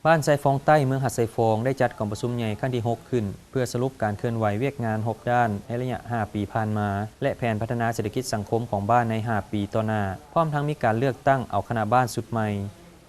บ้านไซฟองใต้เมืองหัดไซฟองได้จัดกองประชุมใหญ่ครั้งที่ 6 ขึ้นเพื่อสรุปการเคลื่อนไหวเวียกงาน6ด้านในระยะ 5 ปีผ่านมาและแผนพัฒนาเศรษฐกิจสังคมของบ้านใน 5 ปีต่อหน้าพร้อมทั้งมีการเลือกตั้งเอาคณะบ้านสุดใหม่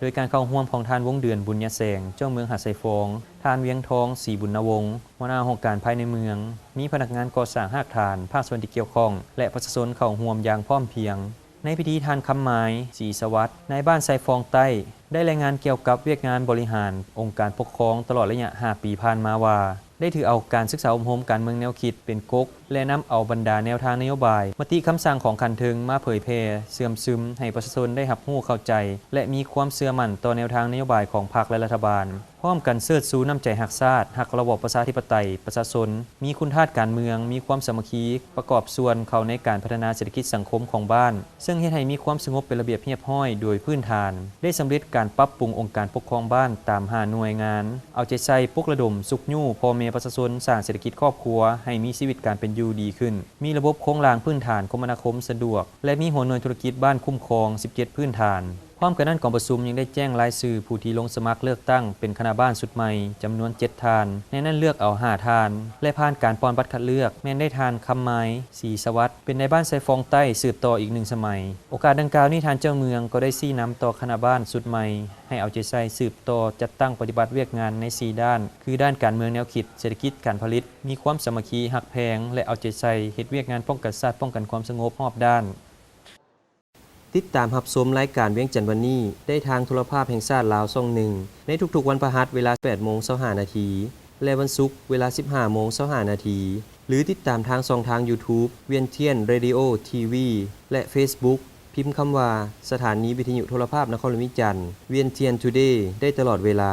โดยการเข้าร่วมของท่านวงเดือนบุญยแสงเจ้าเมืองหัดไซฟองท่านเวียงทองศรีบุญนวงศ์หัวหน้าองค์การภายในเมืองมีพนักงานก่อสร้างหากฐานภาคส่วนที่เกี่ยวข้องและประชาชนเข้าร่วมอย่างพร้อมเพรียงในพิธีทานคำหมายศรีสวัสดิ์ในบ้านไซฟองใต้ได้รายงานเกี่ยวกับเวียกงานบริหารองค์การปกครองตลอดระยะ 5 ปีผ่านมาว่าได้ถือเอาการศึกษาอบรมการเมืองแนวคิดเป็นก๊กและนำเอาบรรดาแนวทางนโยบายมติคำสั่งของคันถึงมาเผยแพร่เสื่อมซึมให้ประชาชนได้รับรู้เข้าใจและมีความเชื่อมั่นต่อแนวทางนโยบายของพรรคและรัฐบาลพร้อมกันเชิดชูน้ำใจรักชาติรักระบอบประชาธิปไตยประชาชนมีคุณธาตุการเมืองมีความสามัคคีประกอบส่วนเข้าในการพัฒนาเศรษฐกิจสังคมของบ้านซึ่งเฮ็ดให้มีความสงบเป็นระเบียบเรียบร้อยโดยพื้นฐานได้สำเร็จการปรับปรุงองค์การปกครองบ้านตาม5หน่วยงานเอาใจใส่ปลุกระดมสุขยู่พ่อแม่ประชาชนสร้างเศรษฐกิจครอบครัวให้มีชีวิตการเป็นอยู่ดีขึ้นมีระบบโครงสร้างพื้นฐานคมนาคมสะดวกและมีหัวหน่วยธุรกิจบ้านคุ้มครอง17พื้นฐานพร้อมกันนั้นกองประชุมยังได้แจ้งรายชื่อผู้ที่ลงสมัครเลือกตั้งเป็นคณะบ้านสุดใหม่จำนวน7ทานในนั้นเลือกเอา5ทานและผ่านการป้อนบัตรคัดเลือกแม้นได้ทานคำหมายศรีสวัสดิ์เป็นในบ้านไซฟองใต้สืบต่ออีก1สมัยโอกาสดังกล่าวนี้ทานเจ้าเมืองก็ได้ชี้นำต่อคณะบ้านสุดใหม่ให้เอาใจใส่สืบต่อจัดตั้งปฏิบัติเวียกงานใน4ด้านคือด้านการเมืองแนวคิดเศรษฐกิจการผลิตมีความสามัคคีหักแพงและเอาใจใส่เฮ็ดเวียกงานป้องกันชาติป้องกันความสงบรอบด้านติดตามรับชมรายการเวียงจันทร์วันนี้ได้ทางโทรภาพแห่งชาติลาวช่อง1ในทุกๆวันพฤหัสเวลา 8:25 น.และวันศุกร์เวลา 15:25 น.หรือติดตามทางช่องทาง YouTube เวียนเทียน Radio TV และ Facebook พิมพ์คำว่าสถานีวิทยุโทรภาพนครหลวงวิจันทร์เวียนเทียน Today ได้ตลอดเวลา